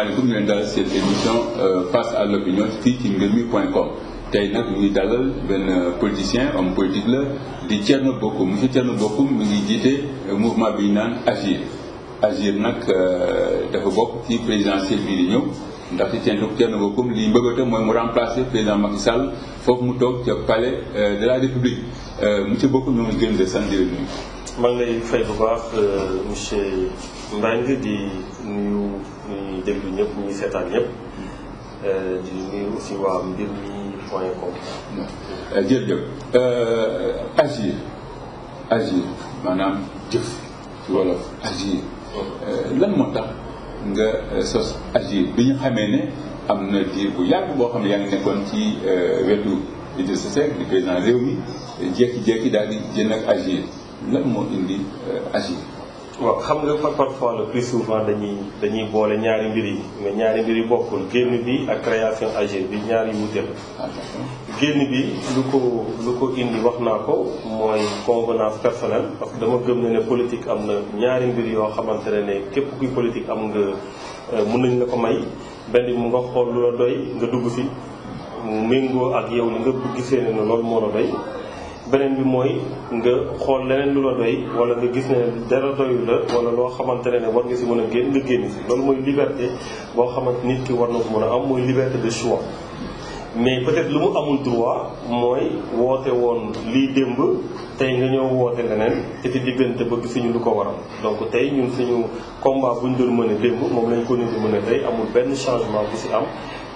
asalaamaaleykum ñu leen dalal seen émission face à l'opinion fii ci mbirmi.com tey nag ñu ngi dalal benn politicien homme politique la di Thierno Bocoum monsieur Thierno Bocoum mi ngi jiite mouvement bi ñu naan Agir nag dafa bokk ci présidentielle bii di ñëw ndaxte Thierno Bocoum li mbëggate mooy mu remplacer président Macky Sall foofu mu toog ca palais de la République monsieur Bocoum ñoo ngi gën de sant di nuyu. maa ngi lay fay bu baax monsieur Mbengue di nuyu ñuy déglu ñëpp ñuy seetaan ñëpp di nuyu aussi waa mbirmi.com. jërëjëf Agir maanaam jëf ci wolof Agir lan moo tax nga sos Agir bi ñu xamee ne am na diir bu yàgg boo xam ne yaa ngi nekkoon ci wetu Idrissa Seck di président réew mi jékki-jékki daal di jënd ak Agir lan moo indi Agir. waaw xam nga parfois le plus souvent dañuy boole ñaari mbir yi mais ñaari mbir yi bokkul génn bi ak création Agir bi ñaari wuute la. génn bi lu ko indi wax naa ko mooy convenance personnelle parce que dama gëm ne politique am na ñaari mbir yoo xamante ne képp kuy politique am nga mën nañ la ko may benn bi mu nga xool lu la doy nga dugg fi mu méngoo ak yow li nga gisee ne loolu moo la doy. beneen bi mooy nga xool leneen lu la doy wala nga gis ne dara doyu la wala loo xamante ne war nga si mën a génn nga génn si loolu mooy liberté boo xamante nit ki war na ko mën a am mooy liberté de choix. mais peut-être lu mu amul droit mooy woote woon lii démb tey nga ñëw woote leneen te ci diggante ba gisuñu lu ko waral donc tey ñun suñu combat bu ñu doon mën a démb moom lañ ko nit di mën a tey amul benn changement bu si am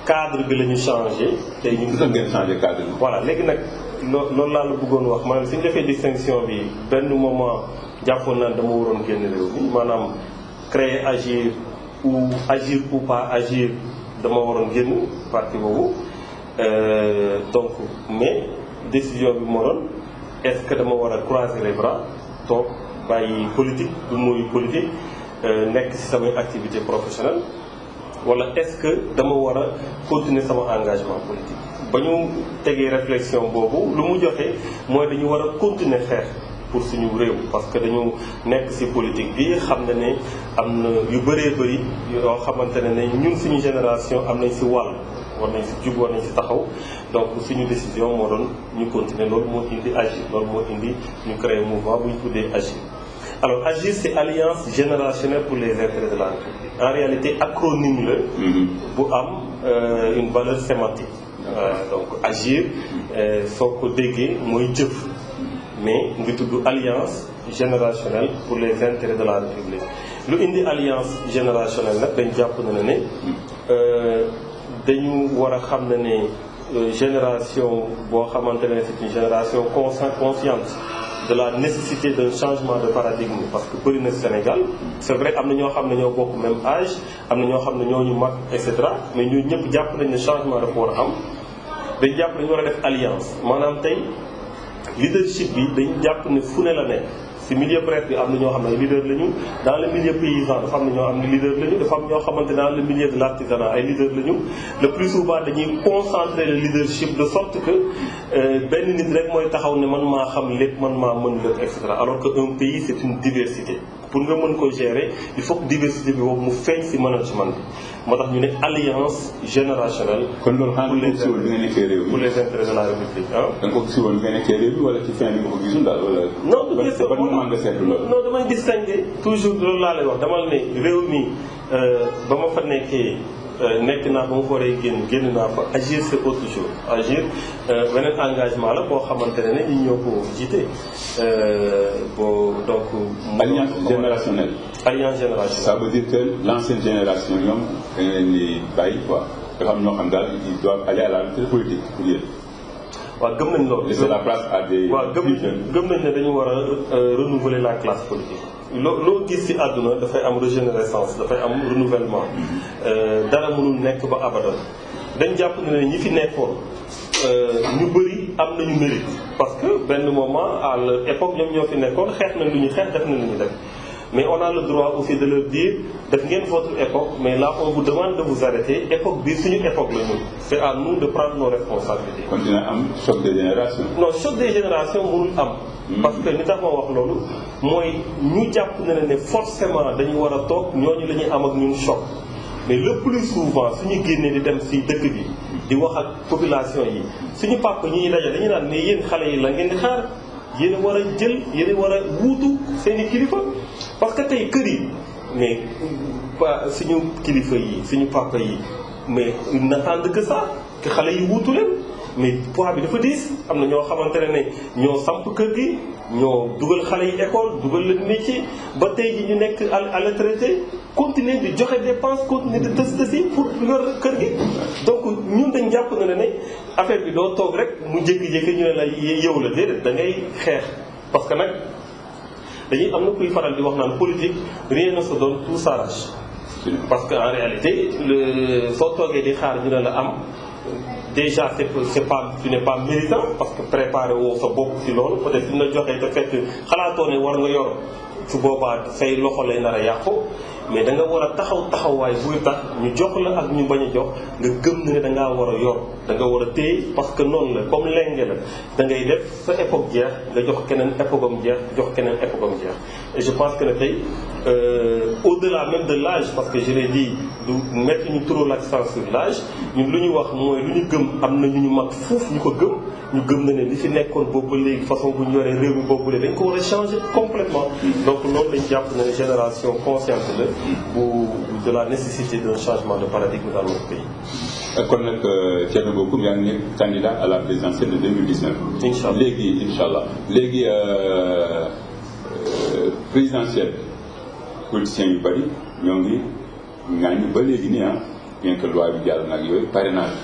cadre bi la ñu changé. tey ñu ngi ngeen changé cadre bi. voilà léegi nag. loolu laa la bëggoon wax maanaam suñu defee distinction bi benn moment jàppoon naa dama waroon génn réew mi maanaam créer Agir ou pas Agir dama waroon génn parti boobu donc mais décision bi moo doon est-ce que dama war a croiser les bras toog bàyyi politique du muy politique nekk ci samay activité professionnelle wala est-ce que dama war a continuer sama engagement politique. ba ñu tegee réflexion boobu lu mu joxe mooy dañu war a continuer xeex pour suñu réew parce que dañu nekk ci politique bi xam ne am na yu bëree bëri yoo xamante ne ñun suñu génération am nañ ci wàll war nañ ci jug war nañ ci taxaw donc suñu décision moo doon ñu continuer loolu moo indi Agir loolu moo indi ñu créer mouvement bu ñu tuddee Agir. alors Agir c'est Alliance générationnelle pour les intérêts de la République en réalité acronyme la bu am une valeur sémantique. donc Agir soo ko déggee mooy jëf mais ngi tudd Alliance générationnelle pour les intérêts de la République lu indi Alliance générationnelle nag dañ jàpp na ne dañu war a xam ne génération boo xamante ne c'est une génération consciente de la nécessité d'un changement de paradigme parce que bëri na Sénégal c'est vrai am na ñoo xam ne ñoo bokk même âge am na ñoo xam ne ñoo ñu mag et cetera mais ñun ñëpp jàpp nañ ne changement dafa war a am dañ jàpp dañu war a def alliance maanaam tey leadership bi dañ jàpp ne fu ne la nekk ci milieu presse bi am na ñoo xam ne leader lañu dans le milieu paysan dafa am na ñoo xam ne leader lañu dafa am ñoo xamante dans le milieu de l'artisanat ay leader lañu le plus souvent dañuy concentrer le leadership de sorte que benn nit rek mooy taxaw ne man maa xam lépp man maa mën lépp et cetera alors que un pays c'est une diversité pour nga mën ko gérer il faut que diversité bi boobu mu feeñ ci management bi moo tax ñu ne alliance générationnelle. kon loolu xanaa nga ko siwoon bi nga nekkee réew mi pour les intérêts de la République ah. da nga ko siwoon bi nga nekkee réew mi wala ci fin bi nga ko gisul daal wala. non du gis ban moment nga seetlu loolu. non damay distinguer toujours loolu laa lay wax dama la ne réew mi ba ma fa nekkee nekk naa ba ma fa waree génn naa fa Agir c'est autre chose Agir beneen engagement la boo xamante ne ñi ñoo ko jiite donc. alliance générationnelle. alliance générationnelle. ça veut dire que l'ancienne génération ñoom dañ leen di bàyyi quoi dafa am ñoo xam daal ils doivent aller à la retraite politique pour yéen. waaw gëm nañ loolu. laisser la place à des. waaw gëm nañ ne dañu war a renouveler la classe politique. loo gis ci àdduna dafay am régénérescence dafay am renouvellement. dara mënul nekk ba abadan. dañ jàpp ne ñi fi nekkoon ñu bëri am nañu mérite parce que benn moment à l'époque ñoom ñoo fi nekkoon xeex nañ lu ñu xeex def nañ lu ñu def. mais on a le droit aussi de leur dire def ngeen votre époque mais là on vous demande de vous arrêter époque bi suñu époque la ñun c'est à nous de prendre nos responsabilités. kon dina am choc des générations. non choc des générations mënul am. parce que li tax ma wax loolu mooy ñu jàpp na ne forcément dañu war a toog ñooñu la ñuy am ak ñun choc mais le plus souvent suñu génnee di dem si dëkk bi di wax ak population yi suñu papa ñi ñuy daje dañu naan mais yéen xale yi la ngeen di xaar yéen a war a jël yéen a war a wuutu seen i kilifa parce que tey kër yi mais suñu kilifa yi suñu papa yi mais ils n'attendent que ça que xale yi wuutu leen mais poids bi dafa diis am na ñoo xamante ne ñoo samp kër gi ñoo dugal xale yi école dugal leen métier ba tey ji ñu nekk à la retraité continuer di joxe dépense continuer di tës pour yor kër gi. donc ñun dañ jàpp na ne affaire bi doo toog rek mu jékki-jékki ñu ne la yow la déedéet da ngay xeex parce que nag dañuy am na kuy faral di wax naan politique rien ne se donne tout s'arrache parce que en réalité soo toogee di xaar ñu ne la am. Déjà c'est pas tu n'es pas méritant parce que préparé woo sa bopp ci loolu peut-être suñ la joxee te fekk xalaatoo ne war nga yor su boobaa say loxo lay nar a yàqu mais da nga war a taxawaay buy tax ñu jox la ak ñu bañ a jox nga gëm ne da ngaa war a yor da nga war a téye parce que noonu la comme lenge la da ngay def sa époque jeex nga jox keneen époque am jeex jox keneen époque am jeex et je pense que ne tey au-delà même de l'âge parce que je l'ai dit du mettre ñu trop l'accent sur l'âge ñun lu ñu wax mooy lu ñu gëm am na ñu mag fuuf ñu ko gëm ñu gëm na ne li fi nekkoon boobu ba léegi façon bu ñu yoree réew mi boobu dañ ko war a changer complètement donc loolu lañ jàpp ne génération consciente la de la nécessité d'un changement de paradigme dans notre pays. kon nag Thierno Bocoum yaa ngi nekk candidat à la présidentielle de 2019. incha allah léegi incha allah léegi présidentielle politiciens yu bëri ñoo ngi ñaañu ba léegi nii bien que loi bi jàll nag yooyu parrainage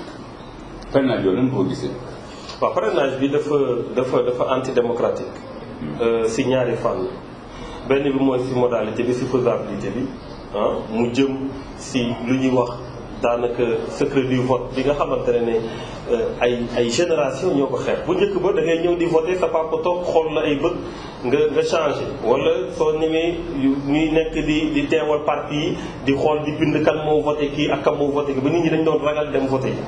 yooyu lan nga ko gisee. waaw parrainage bi dafa antidémocratique. si ñaari fànn benn bi mooy si modalité bi si faisabilité bi mu jëm si lu ñuy wax daanaka secret du vote bi nga xamante ne ay génération ñoo ko xeex bu njëkk ba da ngay ñëw di voter sa papa toog xool la ay bët nga changé wala soo ñëwee ñuy nekk di teewal parti yi di xool di bind kan moo voté kii ak kan moo voté kii ba nit ñi dañ doon ragal dem voté yi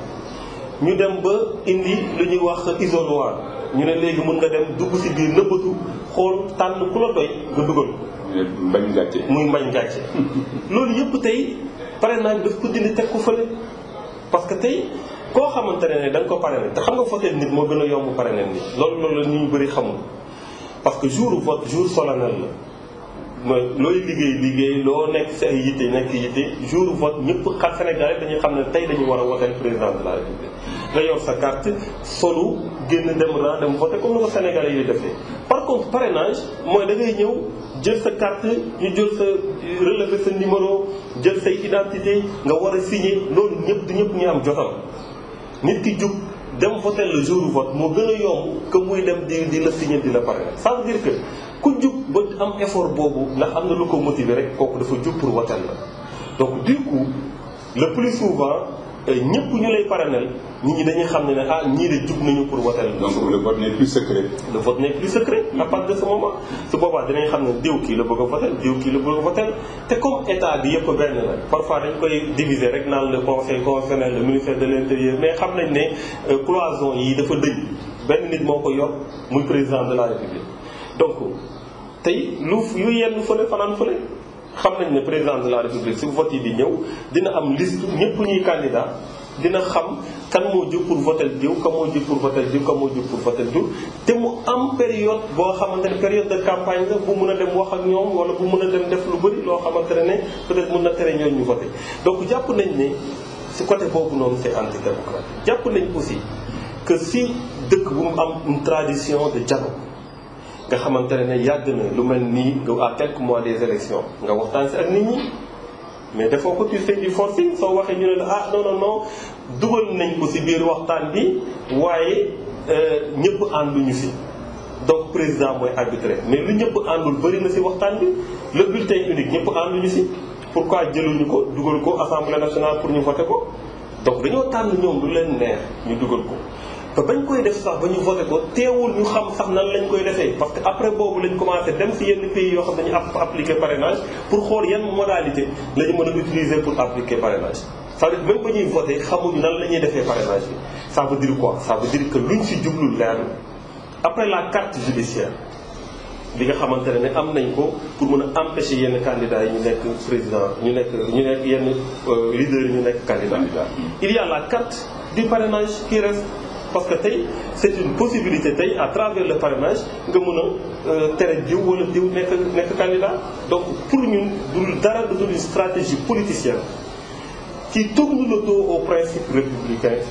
ñu dem ba indi lu ñuy wax isoloir ñu ne léegi mën nga dem dugg si biir nëbbatu xool tànn ku la doy nga dugal mbañ gàcce muy mbañ gàcce loolu yëpp tey parrainage daf ko dindi teg ko fële parce que tey koo xamante ne da nga ko parrainé te xam nga voté nit moo gën a yomb parrainé nit loolu la ñu bëri xamul parce que jour vote jour solennel la mooy looy liggéey loo nekk si ay yitte jour vote ñëpp xam Sénégal dañuy xam ne tey dañu war a voter président de la République nga yor sa carte solu génn dem voter comme ni ko Sénégalais yi defee par contre parrainage mooy da ngay ñëw jël sa carte ñu jël sa relever sa numéro jël say identité nga war a signer loolu ñëpp ñu am jotam nit ki jug dem voter le jour du vote moo gën a yomb que muy dem di la signer di la parrainer ça veut dire que ku jug ba am effort boobu ndax am na lu ko motiver rek kooku dafa jug pour voter la donc du coup le plus souvent ñëpp ñu lay parrainer nit ñi dañuy xam ne ñii de jug nañu pour voter la. donc le vote n'est plus secret. le vote n'est plus secret à partir de ce moment su boobaa dinañ xam ne diw kii la bëgg a voter diw kii la bëgg a voter te comme état bi yëpp benn la parfois dañ koy diviser rek naan le conseil constitutionnel le ministère de l'intérieur mais xam nañ ne cloison yi dafa dëñ benn nit moo ko yor muy président de la république donc tey yu yenn fële fanaan fële xam nañ ne président de la république si vote yi di ñëw dina am liste ñëpp ñuy candidat dina xam kan moo jóg pour voter diw kan moo jóg pour voter diw kan moo jóg pour voter diw te mu am période boo xamante ne période de campagne la bu mun a dem wax ak ñoom wala bu mun a dem def lu bëri loo xamante ne peut-être mun na tere ñooñu ñu voter donc jàpp nañ ne si côté boobu noonu c'est antidémocratique jàpp nañ aussi que si dëkk bu mu am une tradition de dialogue nga xamante ne yàgg na lu mel nii nga à quelques mois des élections nga waxtaan si ak nit ñi mais dafoo ko tu fais du forcing soo waxee ñu ne la non dugal nañ ko si biir waxtaan bi waaye ñëpp ànduñu si donc président mooy arbitré mais lu ñëpp àndul bëri na si waxtaan bi le bulletin unique ñëpp ànduñu si pourquoi jëluñu ko dugal ko assemblée nationale pour ñu voter ko donc dañoo tànn ñoom lu leen neex ñu dugal ko te bañ koy def sax ba ñu voté ko teewul ñu xam sax nan lañ koy defee parce que après boobu lañ commencé dem ci yenn pays yoo xam dañu appliquer parrainage pour xool yan modalité la ñu mën a utiliser pour appliquer parrainage c'est-à-dire même ba ñuy voté xamuñu nan la ñuy defee parrainage bi ça veut dire quoi ça veut dire que luñ ci jublu leer après la carte judiciaire bi nga xamante ne am nañ ko pour mën a empêcher yenn candidats yi ñu nekk président ñu nekk yenn leaders yi ñu nekk candidat. Il y a la carte du parrainage qui reste parce que tey c'est une possibilité tey à travers le parrainage nga mën a tere diw wala diw nekk candidat. Donc pour ñun du dara du une stratégie politicienne qui tourne le dos aux principes républicains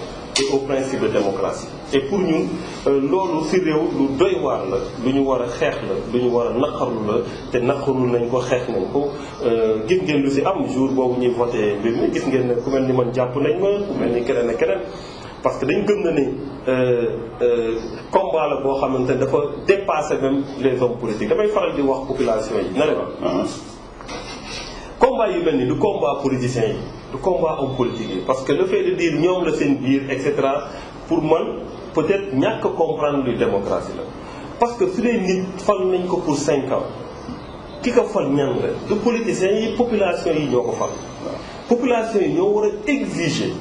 et aux principes de démocratie. Et pour ñun loolu ci réew lu doy waar la lu ñu war a xeex la lu ñu war a naqarlu la te naqarlu nañ ko xeex nañ ko gis ngeen lu ci am jour boobu ñuy voté mbir mi gis ngeen ne ku mel ni man jàpp nañ ma ku mel ni keneen ak keneen parce que dañ gëm na ni combat la boo xamante ne dafa dépasser même les hommes politiques damay faral di wax population yi na leen combat yu mel ni du combat politicien yi du combat homme politique yi parce que le fait de dire ñoom la seen biir et cetera pour man peut-être ñàkk a comprendre luy démocratie la parce que su dee nit fal nañ ko pour 5 ans ki ko fal ñan la du politiciens yi population yi ñoo ko fal population yi ñoo war a exiger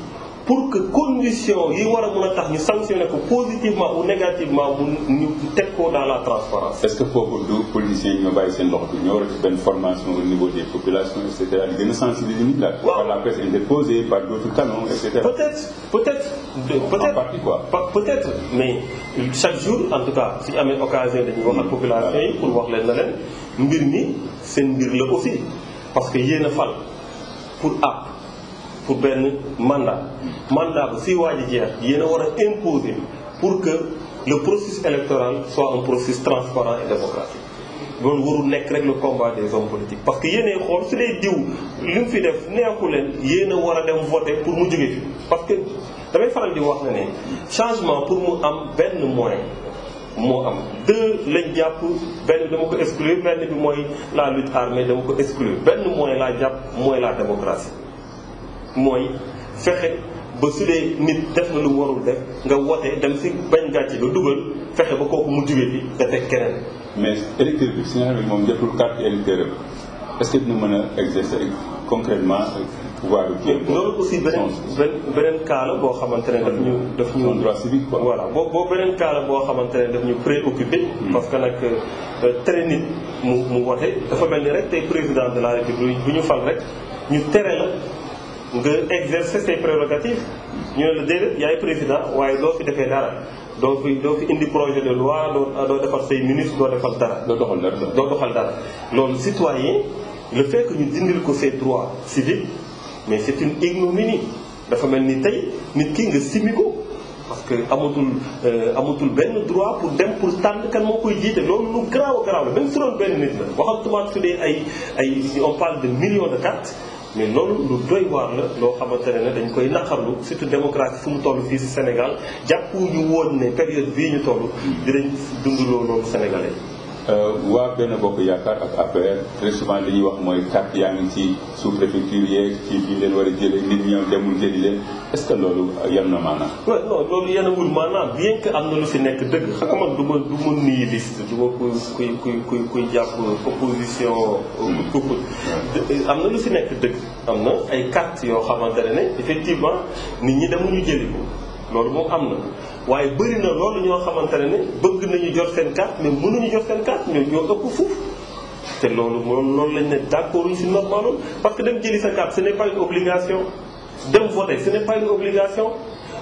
pour que conditions yi war a mën a tax ñu sanctionner ko positivement ou négativement ñu teg ko dans la transparence. Est-ce que foofu du politiciens yi ñoo bàyyi seen loxo bi ñoo war a def benn formation au niveau des populations et cetera di gën a sensibiliser nit la. waaw par la presse interposée par d'autres canaux et cetera. peut-être en partie quoi. peut-être mais chaque jour en tout cas suñu amee occasion dañuy wax ak population yi pour wax leen na leen mbir mi seen mbir la aussi parce que yéen a fal pour pour benn mandat ba si waa ji jeex yéen a war a imposer pour que le processus électoral soit un processus transparent et démocratique loolu warul nekk rek le combat des hommes politiques parce que yéenay xool su dee diw li mu fi def neexu leen yéen a war a dem voter pour mu jóge fi parce que damay faral di wax na ne changement pour mu am benn moyen moo am deux lañ jàpp benn dama ko exclure benn bi mooy la lutte armée dama ko exclure benn moyen laa jàpp mooy la démocratie mooy fexe ba su dee nit def na lu mu warul def nga wote dem si bañ gàcce nga dugal fexe ba kooku mu jóge fi nga teg keneen. mais électeur bi si nga xam ne moom jotul carte électeur am est-ce que dina mën a exercer concrètement pouvoir bi. loolu aussi beneen cas la boo xamante ne daf ñu. son droit civique quoi. voilà boo beneen cas la boo xamante ne daf ñu préoccupé. parce que nag tere nit mu wote dafa mel ni rek tey président de la république bu ñu fal rek ñu tere la. nga exercer ses prérogatives ñu ne la déedéet yaay président waaye doo fi defee dara doo fi indi projet de loi doo defal say ministre doo defal dara. doo doxal dara loolu citoyen le fait que ñu dindil ko ses droits civiques mais c'est une ignominie dafa mel ni tey nit ki nga simi ko parce que amatul benn droit pour dem pour tànn kan moo koy jiite loolu lu garaaw a garaaw la même su doon benn nit la waxatuma su dee ay on parle de millions de cartes. mais loolu lu doy waar la loo xamante ne dañ koy naqarlu surtout démocratie fu mu toll fii ci Sénégal jàppu ñu woon ne période bii ñu toll dinañ dund loolu sénégalais. waa benn bokk yaakaar ak APR très souvent li ñuy wax mooy carte yaa ngi ci sous-préfecture yeeg ci bi leen war a jëlee nit ñi demul jëli leen est-ce que loolu yan na maanaam. waaw non loolu yanawul maanaam bien que am na lu fi nekk dëgg xam nga man du ma nihiliste du ma kuy jàpp opposition. am na lu fi nekk dëgg am na ay carte yoo xamante ne effectivement nit ñi demuñu jëli ko loolu moom am na. waaye bëri na loolu ñoo xamante ne bëgg nañu jot seen carte mais mënuñu jot seen carte ñoo ëpp fuuf te loolu loolu lañ ne d'accord si normal loolu parce que dem jëli sa carte ce n'est pas une obligation dem voter ce n'est pas une obligation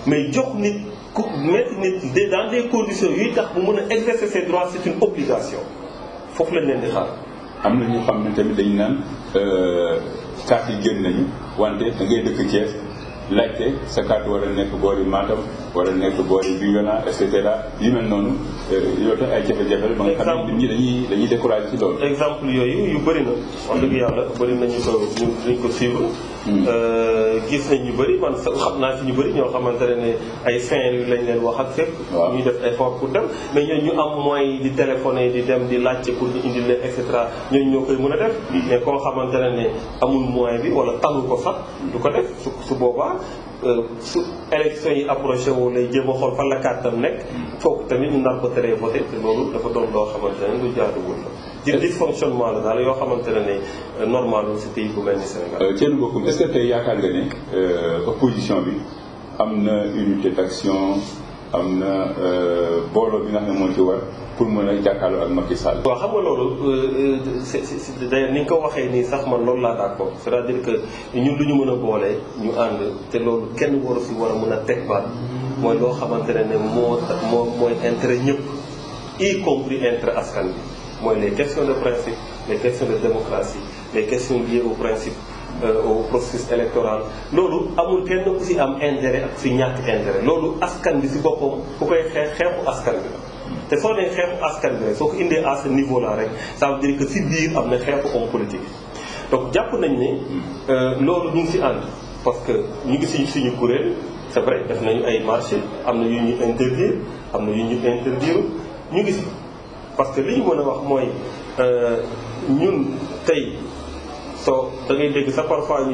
mais jox nit ku mettre nit dans des conditions yuy tax mu mën a exercer ses droits c'est une obligation foofu lañ leen di xaar. am na ñu xam ne tamit dañu naan carte yi génn nañu wante da ngay dëkk Thiès. laajte sa carte war a nekk boori Matam war a nekk boori Bignona et cetera yu mel noonu yoo tax ay jafe-jafe la ba nga xam ne nit ñi dañuy découragé ci loolu. exemple yooyu yu bëri na wax dëgg yàlla bëri nañu ko dañ ko suivre. gis nañ ñu bëri man xam naa ci ñu bëri ñoo xamante ne ay Saint-Louis lañ leen wax ak fépp. ñuy def effort pour dem mais ñooñu ñu am moyen di téléphoner di dem di laajte pour ñu indil leen et cetera ñooñu ñoo koy mën a def. mais koo xamante ne amul moyen bi wala talul ko sax du ko def su boobaa. su élection yi approché woo lay jéem a xool fan la kàttan nekk foofu tamit ñu nar ko teree voté te loolu dafa doon loo xamante ne lu jaaduwul la dysfonctionnement la daal yoo xamante ne normal ci pays bu mel ni Sénégal. Thierno Bocoum est-ce que tey yaakaar nga ne opposition bi am na unité d'action am na booloo bi nga xam ne moo ci war pour mën a jàkkaarloo ak Macky Sall. waaw xam nga loolu d'ailleurs ni nga ko waxee nii sax man loolu laa d'accord c'est-à-dire que ñun lu ñu mën a boole ñu ànd te loolu kenn waru si war a mën a teg baat mooy loo xamante ne mooy intérêt ñëpp y compris intérêt askan bi mooy les questions de principe les questions de démocratie les questions liées au principe au processus électoral loolu amul kenn ku si am intérêt ak si ñàkk intérêt loolu askan bi si boppam ku koy xeexu askan bi la te soo nee xeexu askan bi rek soo ko indee à ce niveau là rek ça veut dire que si biir am na xeexu homme politique donc jàpp nañ ne loolu ñu ngi si ànd parce que ñu ngi si suñu kuréel c'est vrai def nañu ay marché am na yu ñu interdire am na yu ñu interdire ñu ngi si parce que li ñu mën a wax mooy ñun tey soo da ngay dégg sax parfois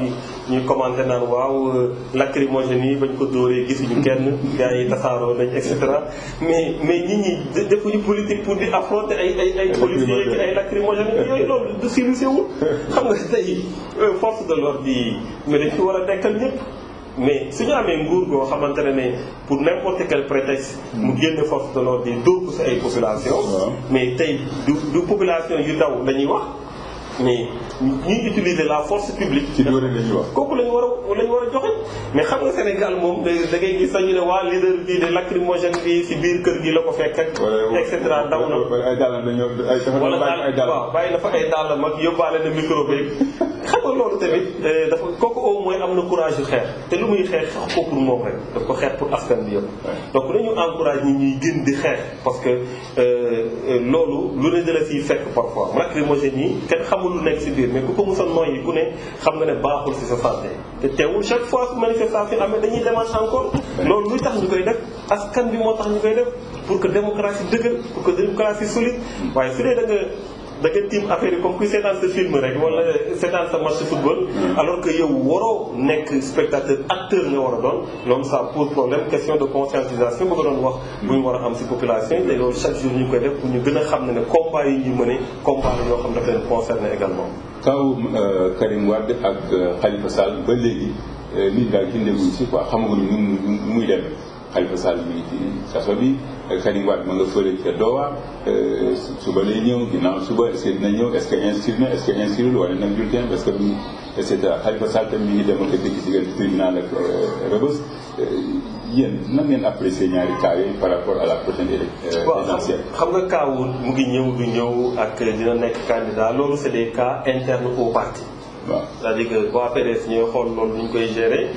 ñuy commenter naan waaw lacrymogène yi bañ ko dóoree gisuñu kenn gars yi tasaaroo nañ et cetera mais nit ñi defuñu politique pour di affronter ay policiers ak ay lacrymogène yooyu loolu du civilisé wul xam nga tey force de l'ordre yi mais dañ fi war a dekkal ñëpp mais suñu amee nguur goo xamante ne pour n'importe quel prétexte mu génn force de l'ordre yi dóor ko si ay population mais tey du population yu daw lañuy wax mais ñuy utiliser la force publique. ci dóor yi lañuy wax. kooku lañu war a joxe mais xam nga Sénégal moom da ngay gis sax ñu ne waa leader bii de lacrymogène bi si biir kër gi la ko fekk ak. et cetera daw na ay dàllam dañoo ay dàllam waaw bàyyi na fa ay dàllam ak yóbbaale na micro beeg xam nga loolu tamit dafa kooku au moins am na courage yu xeex te lu muy xeex ko pour moom rek daf ko xeex pour askan bi yëpp. donc nañu encourage ñi ñuy gën di xeex parce que loolu lu ne dala siy fekk parfois lacrymogène yi kenn xamul lu nekk si biir mais ku ko mosoon noyyi ku ne xam nga ne baaxul si sa santé te teewul chaque fois su manifestation amee dañuy démarche encore loolu luy tax ñu koy def askan bi moo tax ñu koy def pour que démocratie dëgër pour que démocratie solide waaye su dee da nga tiim affaire yi comme kuy seetaan sa film rek wala seetaan sa match football alors que yow waroo nekk spectateur acteur nga war a doon loolu ça pose problème question de conscientisation bu ko doon wax bu ñu war a am si population yi te loolu chaque jour ñu koy def pour ñu gën a xam ne combat yi ñu mëne combat la yoo xam dafa leen concerné également. kaw Karim Wade ak Khalifa Sall ba léegi nit daal gindeeguñu si quoi xamaguñu nu muy demee Khalifa Sall mi ngi ci kaso bi Karim Wade ma nga fële ca Doha suba lay ñëw ginnaaw suba est-ce que dina ñëw est-ce que inscrire na est-ce que inscrire wala nag bulletin parce que et cetera Khalifa Sall tamit mi ngi dem ak dëkk ci diggante tribunal ak Rebeuss yéen nan ngeen apprécier ñaari cas yooyu par rapport à la prochaine présidentielle. xam nga cas wu mu ngi ñëw du ñëw ak dina nekk candidat loolu c'est des cas internes au parti. waaw c'est-à-dire que waa PDS ñooy xool loolu ni ñu koy gérer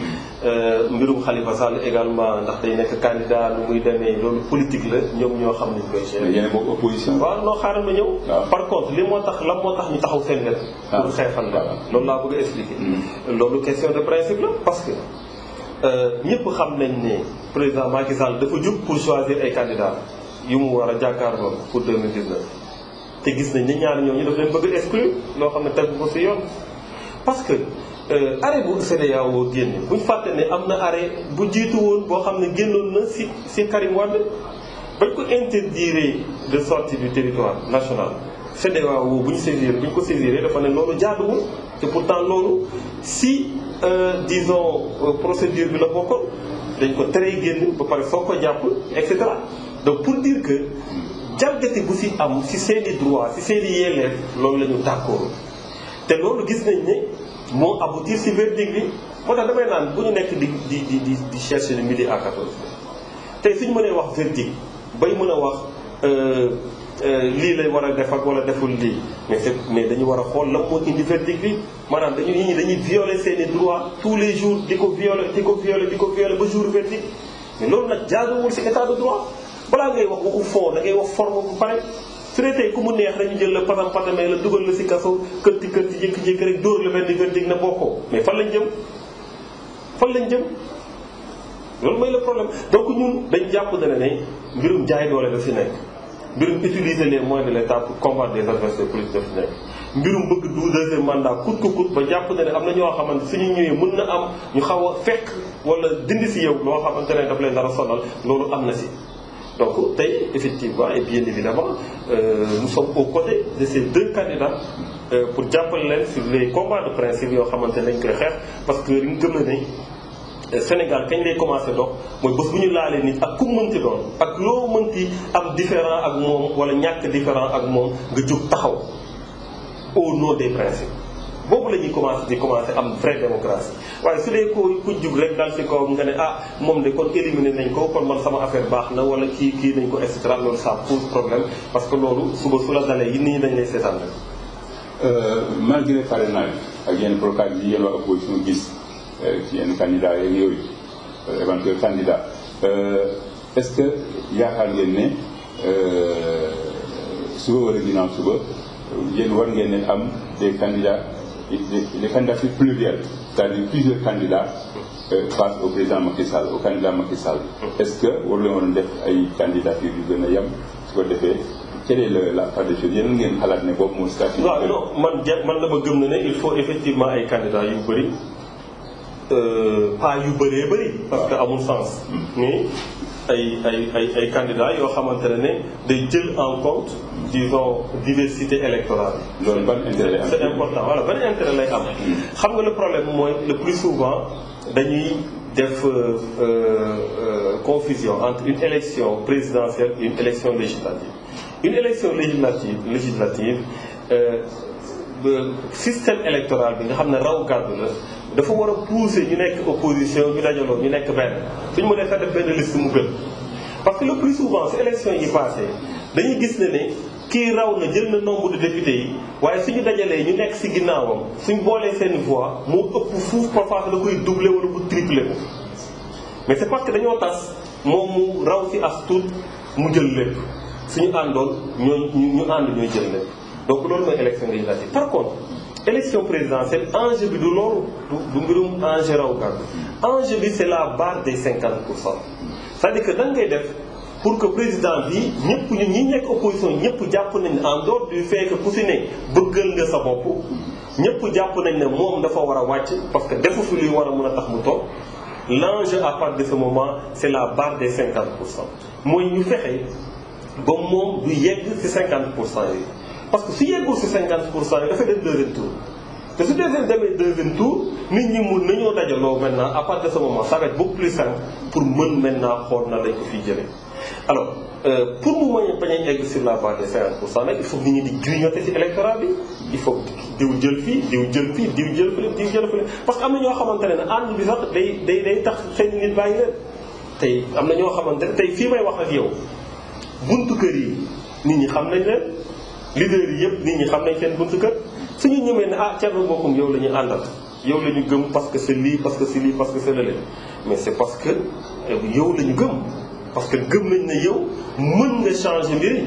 mbirum Khalifa Sall également ndax day nekk candidat nu muy demee loolu politique la ñoom ñoo xam ni ñu koy gérer. yéen a bokk opposition. waaw non xaaral ma ñëw. par contre li moo tax ñu taxaw seen wet. pour xeexal la loolu laa bëgg a expliquer. loolu question de principe la parce que ñëpp xam nañ ne président Macky Sall dafa jug pour choisir ay candidats yu mu war a jàkkaarloo pour 2019 te gis nañ ni ñaar ñooñu daf leen bëgg a exclure loo xam ne tegu ko si yoon. parce que arrêt bu CEDEAO génne bu ñu fàtte ne am na arrêt bu jiitu woon boo xam ne génnoon na si Karim Wade bañ ko interdire de sortie du territoire national CEDEAO bu ñu ko saisir dafa ne loolu jaaduwul te pourtant loolu si disons procédure bi la bokkoon dañ ko teree génn ba pare soo ko jàpp et cetera donc pour dire que jalgati bu si am si seeni droit si seeni yelleef loolu la ñu d'accord te loolu gis nañ ne moo aboutir ci verdict bi moo tax damay naan bu ñu nekk di chercher le midi à 14 tey suñu mënee wax verdict bay mën a wax lii lay war a def ak wala deful lii mais dañu war a xool la moo indi verdict bi maanaam dañuy violer seeni droits tous les jours di ko violer ba jour verdict mais loolu nag jaaduwul ci état de droit balaa ngay wax waxu fond da ngay wax forme bu pare su dee tey ku mu neex dañu jël la patam patamee la dugal la ci kaso kërti jékki-jékki rek dóor la benn verdict na bokkoo mais fan lañ jëm loolu mooy le problème donc ñun dañ jàpp ne mbirum jaay doole daf ci nekk mbirum utiliser les moyens de l'État pour combattre des adversaires politiques daf ci nekk mbirum bëgg deuxième mandat coûte que coûte ba jàpp ne am na ñoo xamante suñu ñëwee mën na am ñu xaw a fekk wala dindi ci yow loo xamante ne daf leen dara sonal loolu am na ci. donc tey effectivement et bien évidemment nous sommes aux côtés de ces deux candidats pour jàppale leen sur les combats de principe yoo xamante ne dañ koy xeex parce que ñu gëm na ne Sénégal kañ lay commencé dox mooy bés bu ñu laalee nit ak ku mënti doon ak loo mënti am différent ak moom wala ñàkk différent ak moom nga jóg taxaw au nom des principes boobu la ñuy commencé am vraie démocratie waaye su dee ku jug rek dal ci kaw nga ne moom de kon éliminé nañ ko kon man sama affaire baax na wala kii nañ ko et cetera loolu ça pose problème parce que loolu suba su la dalee yi nit ñi dañ lay seetaan rek. Malgré parrainage ak yenn blocage yi yéen waa opposition gis ci yenn candidat yeeg yooyu éventuel candidat est-ce que yaakaar ngeen ne suba wala ginnaaw suba yéen war ngeen ne am des candidats des candidatures plurielles c'est-à-dire plusieurs candidats face au président Macky Sall au candidat Macky Sall est-ce que war leen woon def ay candidatures yu gën a yem su ko defee quelle est la part des choses yéen ngeen xalaat ne boobu moo stratégie. waaw non man dama gëm na ne il faut effectivement ay candidats yu bëri pas yu bëree bëri parce que amul sens mais ay candidats yoo xamante ne day jël en compte disons diversité électorale. loolu ban intérêt lay am c'est important voilà ban intérêt lay am. xam nga le problème mooy le plus souvent dañuy def confusion entre une élection présidentielle et une élection législative. Une élection législative système électoral bi nga xam ne raw gàddu la dafa war a pousser ñu nekk opposition ñu dajaloo ñu nekk benn suñu mënee fa def benn liste mu gën parce que le plus souvent su élection yi passé dañuy gis ne kii raw na jël na nombre de députés yi waaye suñu dajalee ñu nekk ci ginnaawam suñ boolee seen voix moo ëpp fuuf parfois da koy doubler wala bu tripler ko mais c'est parce que dañoo tas moom mu raw ci as tuut mu jël lépp suñu àndoon ñu ànd ñooy jël lépp donc loolu mooy élection législative. Par contre élection présidentielle enjeu bi du loolu du mbirum enjeu raw gàddu enjeu bi c'est la barre des 50%. c'est-à-dire que da ngay def pour que président bi ñëpp ñi nekk opposition ñëpp jàpp nañ ne en dehors du fait que ku si ne bëggal nga sa bopp ñëpp jàpp nañ ne moom dafa war a wàcc parce que defu fi luy war a mën a tax mu toog l'enjeu à partir de ce moment c'est la barre des 50%. mooy ñu fexe ba moom du yegg ci 50% yi parce que su yeggul ci 50% yi dafay dem deuxième tour te su demee deuxième tour nit ñi mun nañoo dajaloo maintenant à partir de ce moment ça va être beaucoup plus simple pour mën maintenant xool na lañ ko fiy jëlee. alors pour mu mën bañ a egg sur la base des 50% nag il faut nit ñi di grignoter ci électorat bi il faut diw jël fii diw jël fii diw jël fële parce que am na ñoo xamante ne ànd bi sax day tax xëy na nit bàyyi leen tey am na ñoo xamante ne tey fii may wax ak yow buntu kër yi nit ñi xam nañ leen leader yi yëpp nit ñi xam nañ seen buntu kër suñu ñëmee ne Thierno Bocoum yow la ñu àndal yow la ñu gëm parce que c'est lii parce que c'est lii parce que c'est lële mais c'est parce que yow la ñu gëm parce que gëm nañ ne yow mën nga changer mbir yi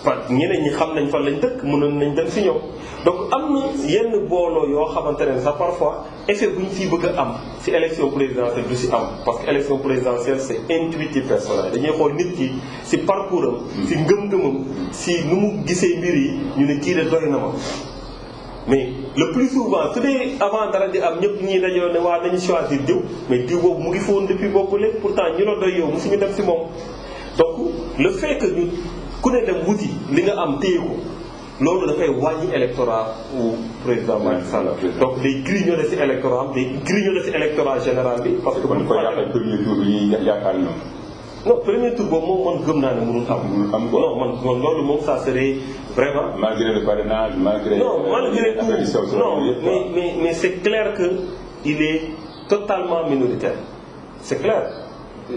parce que ñeneen ñi xam nañ fan lañ dëkk mënoon nañ dem si ñoom donc am na yenn booloo yoo xamante ne sax parfois effet bu ñu ciy bëgg a am si élection présidentielle du si am parce que élection présidentielle c'est intuitif personnel dañuy xool nit ki si parcours am si ngëm-ngëmam si nu mu gisee mbir yi ñu ne kii de doy na ma mais le plus souvent su dee avant dara di am ñëpp ñuy dajoo ne waa nañu choisir diw mais diw boobu mu ngi foon depuis boobu léegi pourtant ñu la doy yow mosuñu dem si moom donc le fait que ñu ku ne dem wuti li nga am téye ko loolu dafay wàññi électorat u président Macky Sall donc day grignoter ci électorat am day grignoter ci électorat général bi parce que kon ko yaakaar premier tour bi ñuy yaakaar ñoom non premier tour boobu moom man gëm naa ne mënul am non man loolu moom ça serait vraiment malgré le parrainage malgré tout non mais c'est clair que il est totalement minoritaire c'est clair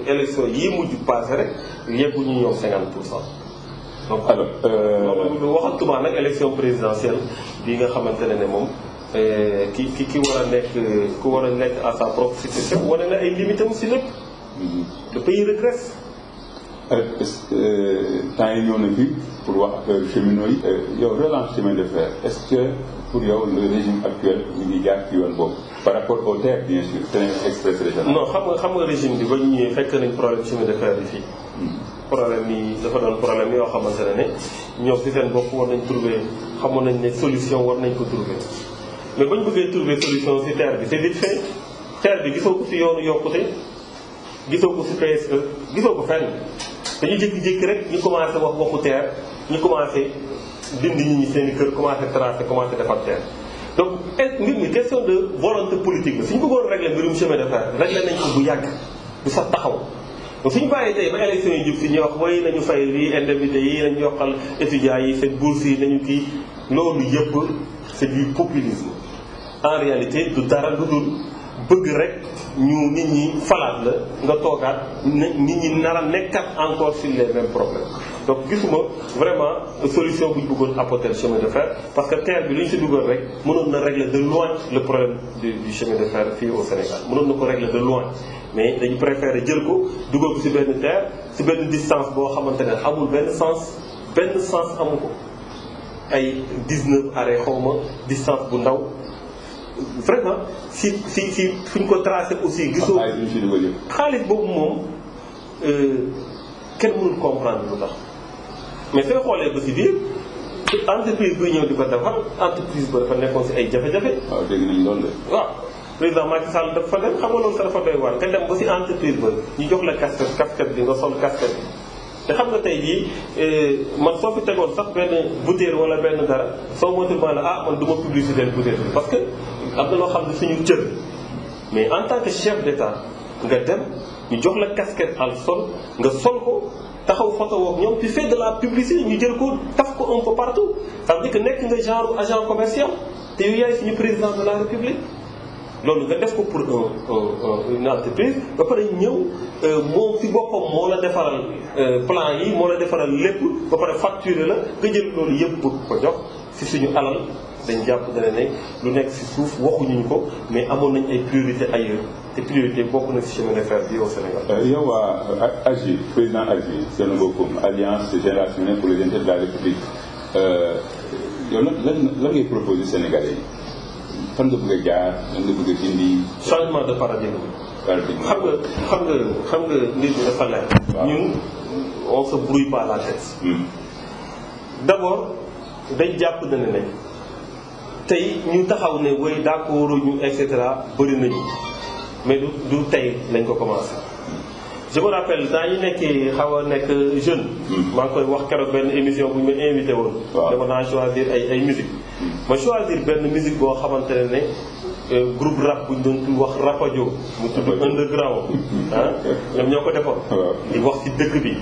élection yii mujj passé rek yegguñu ñëw 50%. donc alors waxatuma nag élection présidentielle bi nga xamante ne moom ki war a nekk à sa propre situation wane na ay limitam si lépp. le pays régresse. est-ce que temps yi ñëw na fi pour wax affaire cheminots yi. yow relance chemin de fer est-ce que pour yow le régime actuel ñu ngi jaar ci yoon boobu par rapport au TER bien sûr train express régional. non xam nga régime bi ba ñu ñëwee fekk nañ problème chemin de fer bi fii. problème yi dafa doon problème yoo xamante ne ñoom ci seen bopp war nañ trouver xamoon nañ ne solution war nañ ko trouver mais bañ bëggee trouver solution ci TER bi c'est vite fait TER bi gisoo ko ci yoonu yokkute gisoo ko ci PSE gisoo ko fenn dañu jékki-jékki rek ñu commencé waxu TER ñu commencé dindi nit ñi seen i kër commencé tracer commencé defar TER donc mbir mi question de volonté politique la suñu bëggoon régler mbirum chemin de fer régler nañ ko bu yàgg du sax taxaw donc suñu bàyyee tey ba élection yi jub si ñuy wax way nañu fay lii indemnité yi nañu yokkal étudiants yi seen bourse yi nañu kii loolu yëpp c'est du populisme en réalité du dara lu dul bëgg rek ñu nit ñi falaat la nga toogaat nit ñi nar a nekkat encore sur les mêmes problèmes donc gisuma vraiment solution bu ñu bëggoon apporter le chemin de fer parce que terre bi lu ñu si dugal rek mënoon na régler de loin le problème du chemin de fer fii au Sénégal mënoon na ko régler de loin mais dañu préférer jël ko dugal ko si benn terre si benn distance boo xamante ne amul benn sens amu ko ay 19 arrêt xawma distance bu ndaw vraiment si fu ñu ko tracé aussi gisoo xaalis boobu moom kenn mënul comprendre lu tax mais sooy xoolee ba si biir entreprise buy ñëw di ko defar entreprise ba dafa nekkoon si ay jafe-jafe. waaw dégg nañu loolu de. waaw président Macky Sall dafa dem xam nga loolu sax dafa doy waar nga dem ba si entreprise ba ñu jox la casquette bi nga sol casquette bi te xam nga tey jii man soo fi tegoon sax benn bouteille wala benn dara soo motulement la man du ma publicité bouteille bi parce que am na loo xam ne suñu cër mais en tant que chef d'état nga dem ñu jox la casquette al sol nga sol ko taxaw photo woog ñoom puis fait de la publicité ñu jël ko taf ko un peu partout ça veut dire que nekk nga genre agent commercial te yow yaay suñu président de la république loolu nga def ko pour une entreprise ba pare ñëw moom ci boppam moo la defaral plan yi moo la defaral lépp ba pare facturer la nga jël loolu yëpp bëgg ko jox ci suñu alal dañ jàpp dana ne lu nekk ci suuf waxuñu ko mais amoon nañ ay priorité ailleurs te priorité bokk na ci chemin de fer bi au Sénégal. yow waa AGIR président AGIR Thierno Bocoum alliance générationnelle pour les intérêts de la République yow lan ngay proposer Sénégalais yi fan nga bëgg a jaar lan nga bëgg a dindi. changement de paradigme. xam nga nit ñi dafa leer. ñun on se brouille pas la tête. d'abord dañ jàpp na ne tey ñu taxaw ne way d'accord ñu et cetera bëri nañu mais du tey lañ ko commencé. je me rappelle temps yi nekkee xaw a nekk jeune. maa ngi koy wax keroog benn émission bu ñu ma invité woon. dama naa choisir ay musique ma choisir benn musique boo xamante ne groupe rap bu ñu doon wax Rapadio mu tudd underground ñoom ñoo ko defoon. di wax ci dëkk bi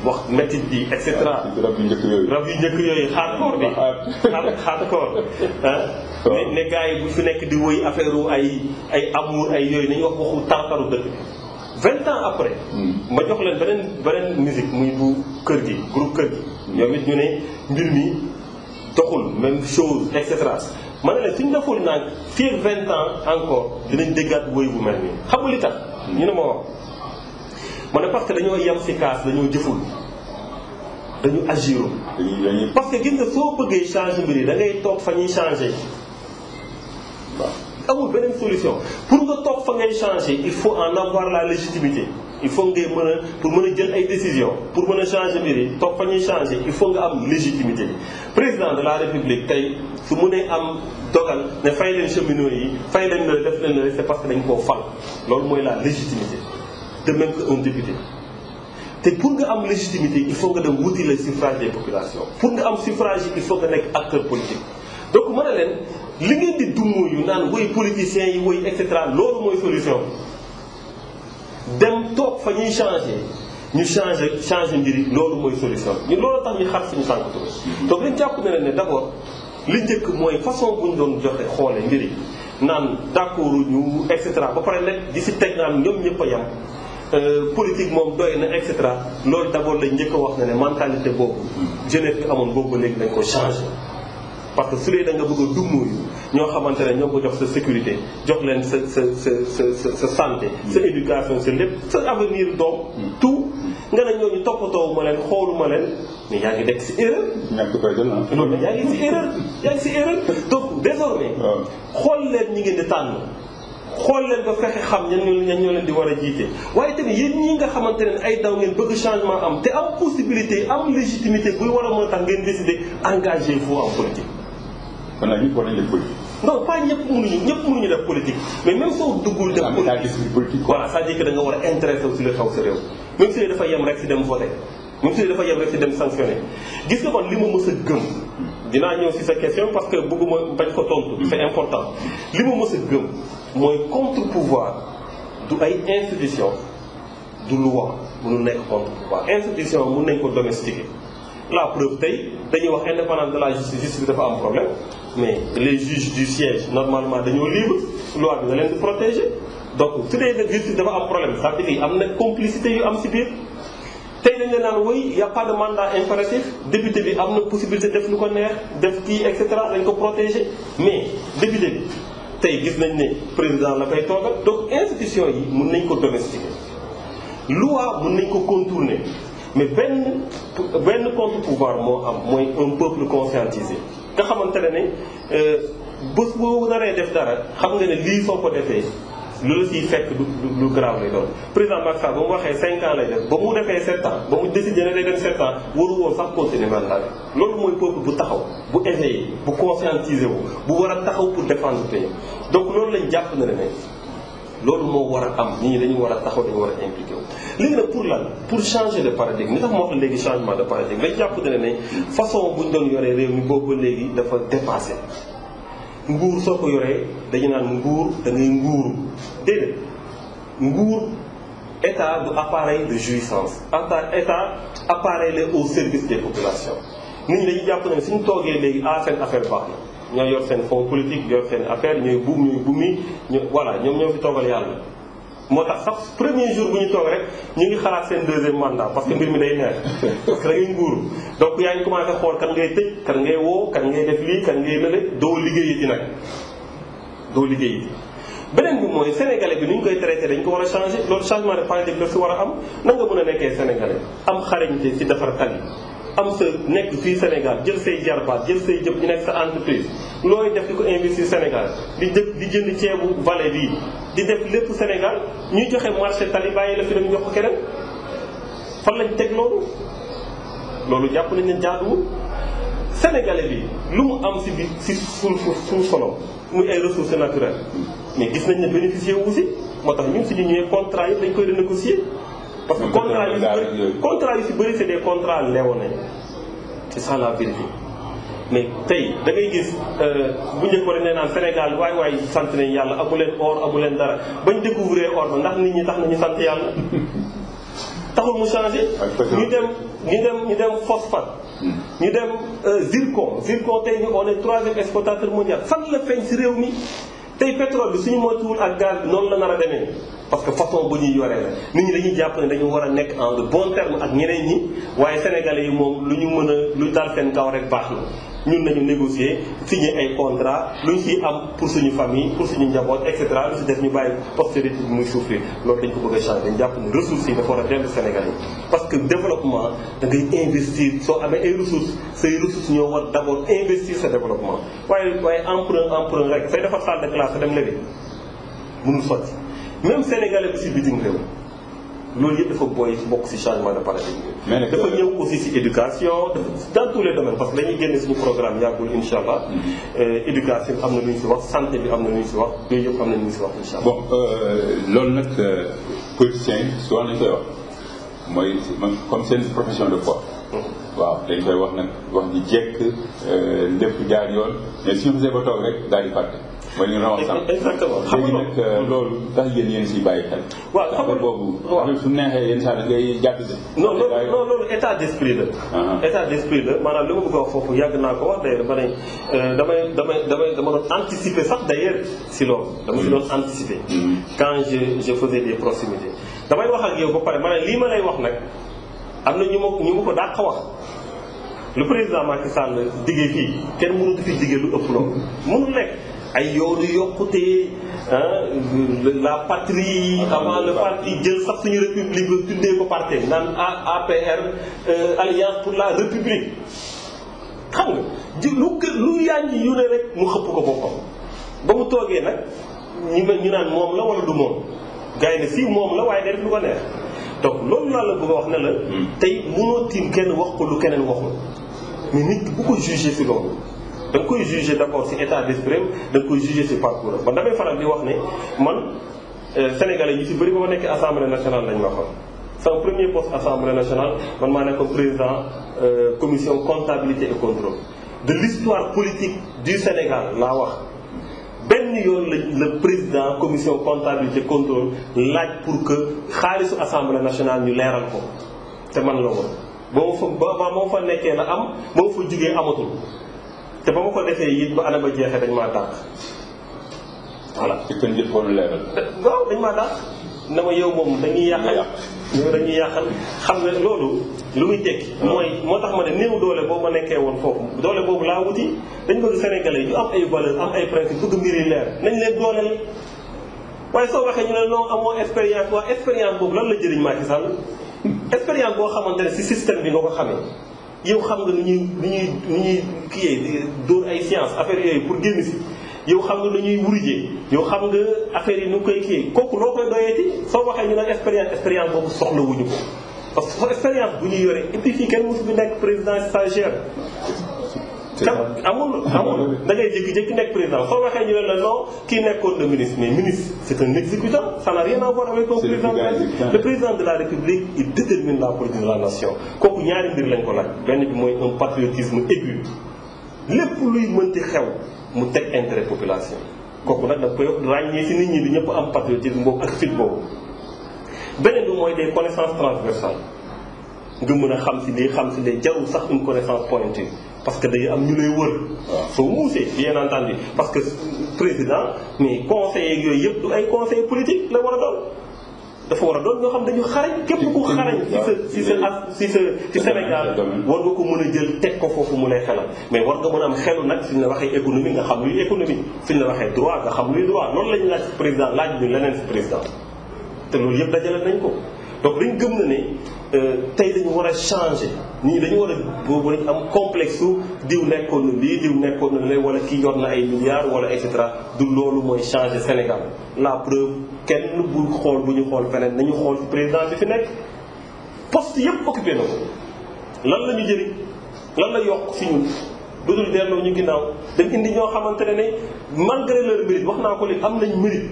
wax métit bi et cetera. rab yu njëkk yooyu hardcore bi hardcore ne gars yi bu fi nekk di woy affaire ay amour ay yooyu nañu wax waxu tartaru dëkk bi 20 ans après ma jox leen beneen musique muy bu kër gi groupe kër gi ñoom it ñu ne mbir mi doxul même chose et cetera ma ne leen suñu deful nag fii ak 20 ans encore dinañ déggaat woy bu mel nii xam nga li tax ñu ne ma wax ma ne parce que dañoo yem si kaas dañoo jëful dañu agirul parce que gis nga soo bëggee changer mbir yi da ngay toog fa ñuy changer amul beneen solution pour nga toog fa ngay changer il faut en avoir la légitimité il faut ngay mën a pour mën a jël ay décisions pour mën a changer mbir yi toog fa ñuy changer il faut nga am légitimité bi président de la république tey su mu nee am dogal ne fay leen cheminots yi fay leen la def leen la c'est parce que dañ koo fal loolu mooy la légitimité de même que un député te pour nga am légitimité il faut nga dem wuti le suffrage des populations pour nga am suffrage il faut nga nekk acteur politique donc mën a leen li ngeen di dummoo yu naan woy politiciens yi woy et cetera loolu mooy solution dem toog fa ñuy changer ñu changer mbir yi loolu mooy solution ñun loolu tax ñu xar suñu sànq tuuti donc dañ jàpp ne leen ne d'abord li njëkk mooy façon bu ñu doon joxe xoole mbir yi naan d'accord ñu et cetera ba pare nag di si teg naan ñoom ñëpp a yem politique moom doy na et cetera loolu d'abord lañ njëkk a wax ne mentalité boobu jeunesse bi amoon boobu ba léegi dañ ko changer parce que su dee da nga bëgg a dummóoyu ñoo xamante ne ñoo ko jox sa sécurité jox leen sa santé sa éducation sa lépp sa avenir doom tout nga ne ñooñu toppatoowu ma leen xoolu ma leen mais yaa ngi nekk si erreur loolu yaa ngi si erreur donc désormais xool leen ñi ngeen di tànn xool leen ba fexe xam ñan ñoo leen di war a jiite waaye tamit yéen ñi nga xamante ne ay daw ngeen bëgg changement am te am possibilité am légitimité buy war a mën a tax ngeen décider engagé vous en politique kon nag ñëpp war nañu def politique. non pas ñëpp mënuñu def politique mais même soo duggul def politique voilà c'est-à-dire que da nga war a intéressé wu si li xaw sa réew même si dafa yem rek si dem voter même si dafa yem rek ci dem sanctionner gis nga kon li ma mës a gëm dinaa ñëw ci sa question parce que bëgguma bañ ko tontu c'est important li ma mës a gëm mooy contre-pouvoir du ay institution du loi mënu nekk contre-pouvoir institution mun nañ ko domestiquer la preuve tey dañuy wax indépendance de la justice bi dafa am problème mais les juges du siège normalement dañoo libre loi bi nga leen di protéger donc su dee justice dafa am problème ça veut dire am na complicité yu am ci biir tey dañ leen naan woy y a pas de mandat impératif député bi am na possibilité def lu ko neex def kii et cetera dañ ko protéger mais député bi tey gis nañ ne président la koy toogal donc institution yi mun nañ ko domestiquer loi mun nañ ko contourner mais benn contre-pouvoir moo am mooy un peuple conscientisé nga xamante ne bés boo naree def dara xam nga ne lii soo ko defee lu la siy fekk lu grave lay doon président Macky Sall ba mu waxee 5 ans lay def ba mu defee 7 ans ba mu décidé ne day dem 7 ans waru woon sax continuer mandat bi loolu mooy peuple bu taxaw bu éveillé bu conscientisé wu bu war a taxaw pour défendre pays donc loolu lañ jàpp na ne loolu moo war a am nit ñi dañu war a taxaw dañu war a impliqué wu léegi nag pour lan pour changer de paradigme ni tax moo wax léegi changement de paradigme lañ jàpp ne façon bu ñu doon yoree réew mi boobu léegi dafa dépassé nguur soo ko yoree dañu naan nguur da ngay nguuru déedéet nguur état du appareil de jouissance état appareil la au service des populations nit ñi dañuy jàpp ne suñu toogee léegi seen affaire baax na ñoo yor seen fonds politique yor seen affaire ñooy buumi voilà ñoom ñoo fi toogal yàlla moo tax sax premier jour bu ñu toog rek ñu ngi xalaat seen deuxième mandat parce que mbir mi day neex parce que da ngay nguuru donc yaa ngi commencé xool kan ngay tëj kan ngay woo kan ngay def lii kan ngay lële doo liggéeyati nag doo liggéeyati beneen bi mooy sénégalais bi ni ñu koy traité dañ ko war a changé loolu changement de paradigme daf si war a am nan nga mën a nekkee sénégalais am xarañte si defar tali am sa nekk fii Sénégal jël say jarbaat jël say jëpp ñu nekk sa entreprise looy def di ko investir Sénégal di jënd ceebu vallée bii di def lépp Sénégal ñuy joxe marché tali bàyyi la fi dem jox ko keneen fan lañ teg loolu jàpp nañ ne jaaduwul sénégalais bi lu mu am si bi si suuf solo muy ay ressources naturelles mais gis nañ ne bénéficier wu si moo tax ñun suñu ñëwee contrat yi dañ koy renégocier parce que contrat yu si bëri c'est des contrats léonins c'est ça la vérité mais tey da ngay gis bu njëkk war a nee naan Sénégal waay sant nañ yàlla amu leen or amu leen dara bañ découvrir or ba ndax nit ñi tax nañu sant yàlla taxul mu changé ñu dem phosphate ñu dem zircon tey ñu on est 3e exportateur mondial fan la feeñ si réew mi tey pétrole bi suñu moytuwul ak gaz bi noonu la nar a demee parce que façon bu ñuy yoree la nit ñi dañuy jàpp ne dañu war a nekk en de bon terme ak ñeneen ñi waaye sénégalais yi moom lu ñu mën a lu dal seen kaw rek baax na ñun nañu négocier signer ay contrat lu ñu ciy am pour suñu famille pour suñu njaboot et cetera lu si def ñu bàyyi postérité bi muy souffrir loolu dañ ko bëgg a changer dañ jàpp ne ressources yi dafa war a dellu sénégalais yi parce que développement da ngay investir soo amee ay ressources say ressources ñoo war d'abord investir sa développement waaye emprunt rek say defar salle de classe dem lebi mënul sotti même sénégalais bi si bitim réew loolu yëpp dafa bokk ci changement de paradigme dafa ñëw aussi ci éducation dans tous les domaines parce que dañuy génne suñu programme yàggul insha allah éducation am na lu ñu ci wax santé bi am na lu ñu ci wax yooyu yëpp am na lu ñu ci wax insha allah. bon loolu nag politiciens yi souvent lañ koy wax mooy comme seen profession de foi. waaw dañ koy wax nag wax ji jekk lépp jaar yoon mais suñu xasee ba toog rek daal di fàtte. mooy li nga wax sax exactement xam nga léegi nag loolu tax yéen siy bàyyi xel. waaw xam nga boobu. waaw su neexee yenn saa da ngay jàpp de. non loolu état d'esprit la. état d'esprit la maanaam li ma bëgg a wax foofu yàgg naa ko wax d'ailleurs ba ne dama doon anticiper sax d'ailleurs si loolu. dama si doon anticiper. quand je faisais des proximités. damay wax ak yow ba pare maanaam lii ma lay wax nag am na ñu ma ko dàq wax. le président Macky Sall diggee fii kenn mënut fi diggee lu ëpp loolu mënul nekk. ay yoonu yokkute la patrie avant le parti jël sax suñu république ba tuddee ko parti naan APR alliance pour la république xam nga lu yaaññi yu ne rek mu xëpp ko boppam ba mu toogee nag ñu naan moom la wala du moom gars yi ne si moom la waaye day def lu ko neex donc loolu laa la bëgg a wax ne la tey mënoo tiim kenn wax ko lu keneen waxul mais nit bu ko jugé si loolu da nga koy juger d'abord ci état d'esprit da nga koy juger ci parcours man damay faral di wax ne man sénégalais ñu ci bëri ba ma nekk assemblée nationale lañ waxoon sama premier poste assemblée nationale man maa nekkoon président commission comptabilité et contrôle de l'histoire politique du Sénégal laa wax benn yoon la président commission comptabilité contrôle laaj pour que xaalisu assemblée nationale ñu leeral ko te man la woon ba ma fa nekkee la am ba ma fa jugee amatul te ba ma ko defee it ba ana ba jeexee dañ maa dàq voilà. ci kën jëf woon leeral. waaw dañ maa dàq na ma yow moom dañuy yàqal yow dañuy yàqal xam nga loolu lu muy tekki mooy moo tax ma ne néew doole boobu ma nekkee woon foofu doole boobu laa wuti dañ bëgg sénégalais yu am ay valeur am ay principe bëgg mbir yi leer nañ leen dooleel waaye soo waxee ñu ne non amoo expérience waa expérience boobu lan la jëriñ Macky Sall expérience boo xamante ne si système bi nga ko xamee yow xam nga nu ñuy kiyee dóor ay science affaire yooyu pour génn si yow xam nga nu ñuy wurujee yow xam nga affaire yi nu koy kiyee kooku loo koy doyeeti soo waxee ñu ne expérience boobu soxla wuñu ko parce que expérience bu ñuy yore et puis fii kenn mosu fi nekk président stagiaire amul da ngay jékki-jékki nekk président soo waxee ñu ne la non kii nekkoon le ministre mais ministre c'est un exécutant ça n'a rien à voir avec un président le président de la République il détermine la politique de la nation kooku ñaari mbir lañ ko laaj benn bi mooy un patriotisme aigu lépp luy mënti xew mu teg intérêt population kooku nag da koy ràññee ci nit ñi di ñëpp am patriotisme boobu ak fit boobu beneen bi mooy des connaissances transversales nga mën a xam ci lii xam ci lii jarul sax une connaissance pointue parce que day am ñu lay wër soo muusee bien entendu parce que président mais conseiller yooyu yëpp du ay conseil politique la war a doon dafa war a doon ñoo xam dañu xarañ képp ku xarañ ci Sénégal war nga ko mën a jël teg ko foofu mu lay xelal mais war nga mën a am xelu nag suñu la waxee économie nga xam luy économie suñu la waxee droit nga xam luy droit loolu lañu laaj ci président laaj ñu leneen ci président te loolu yëpp dajale nañ ko donc dañ gëm na ne tey dañu war a changer nii dañu war a boobu dañu am complexe su diw nekkoon na lii diw nekkoon na lee wala kii yor na ay milliards wala et cetera du loolu mooy changer Sénégal la preuve kenn bu xool bu ñu xool feneen nañu xool ci président bi fi nekk poste yëpp occupé na ko lan la ñu jëriñ lan la yokk si ñun lu dul delloo ñu ginnaaw dañ indi ñoo xamante ne malgré leur mérite wax naa ko li am nañ mérite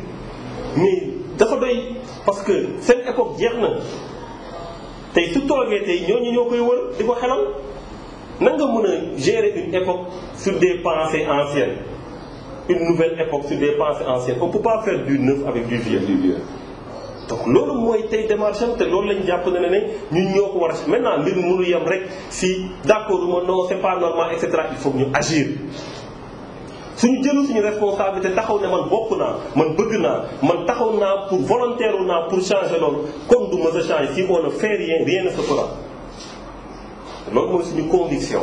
mais dafa doy parce que seen époque jeex na tey su toogee tey ñooñu ñoo koy wër di ko xelal nan nga mën a gérer une époque sur des pensées anciennes une nouvelle époque sur des pensées anciennes on peut pas faire du neuf avec du vieux donc loolu mooy tey démarche am te loolu lañu jàpp ne ñun ñoo ko war a maintenant mbir mi mënu yem rek si d'accord ma non c'est pas normal et cetera il faut que ñu agir suñu jëlu suñu responsabilité taxaw ne man bokk naa man bëgg naa man taxaw naa pour volontaire naa pour changer loolu comme du mës a changer si on ne fait rien ne se fera loolu mooy suñu conviction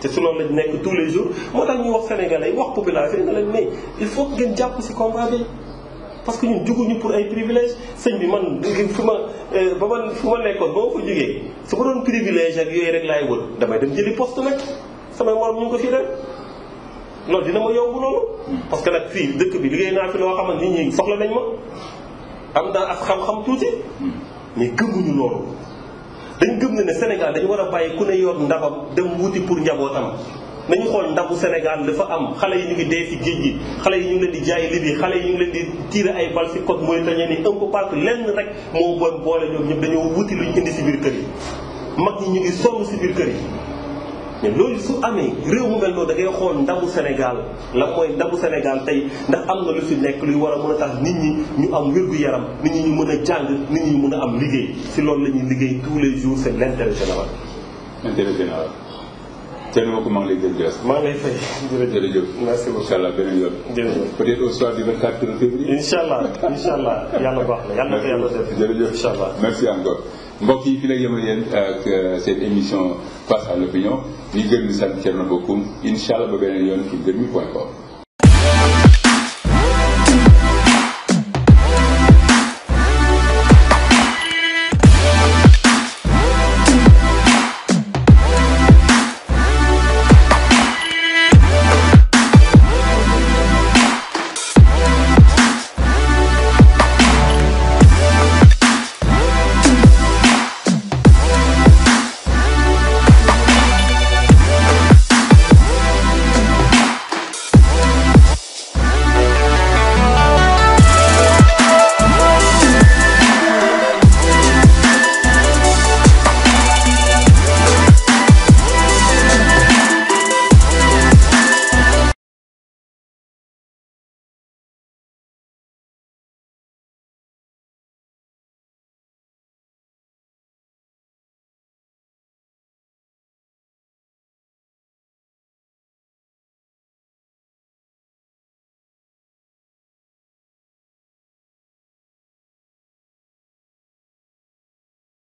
te su loolu lañ nekk tous les jours moo tax ñuy wax sénégalais wax population yi ne leen mais il faut que ngeen jàpp si combat bi parce que ñun juguñu pour ay privilèges sëñ bi man fu ma nekkoon ba ma fa jógee su ma doon privilège ak yooyu rek laay wër damay dem jëli poste nag samay morom ñu ngi ko fii rek loolu dina ma yomb loolu parce que nag fii dëkk bi liggéey naa fi loo xamante nit ñi soxla nañ ma am naa ak xam-xam tuuti mais gëmuñu loolu dañ gëm ne Sénégal dañu war a bàyyi ku ne yor ndabam dem wuti pour njabootam nañu xool ndabu Sénégal dafa am xale yi ñu ngi dee ci géej gi xale yi ñu ngi leen di jaay Libye xale yi ñu ngi leen di tirer ay balles ci côte Mauritanie ni un peu partout lenn rek moo bon boole ñoom ñëpp dañoo wuti luñ indi ci biir kër yi mag ñi ñu ngi sonn ci biir kër yi mais loolu su amee réew mu mel noonu da ngay xool ndabu Sénégal la mooy ndabu Sénégal tey ndax am na lu fi nekk luy war a mën a tax nit ñi ñu am wér-gu-yaram nit ñi ñu mën a jàng nit ñi ñu mën a am liggéey ci loolu la ñuy liggéey tous les jours c'est l'intérêt général. Intérêt général. Thierno Bocoum maa ngi lay jërëjëf. maa ngi lay fay. jërëjëf. merci beaucoup incha allah beneen yoon. jërëjëf peut-être au soir du 24 février. incha allah yàlla baax na yàlla na ko yàlla def. jërëjëf incha allah merci encore. mbokk yi fi la yemal yéen ak cette émission face à l'opinion ñu gërëm di sant Thierno Bocoum incha allah ba beneen yoon ci Rewmi.com.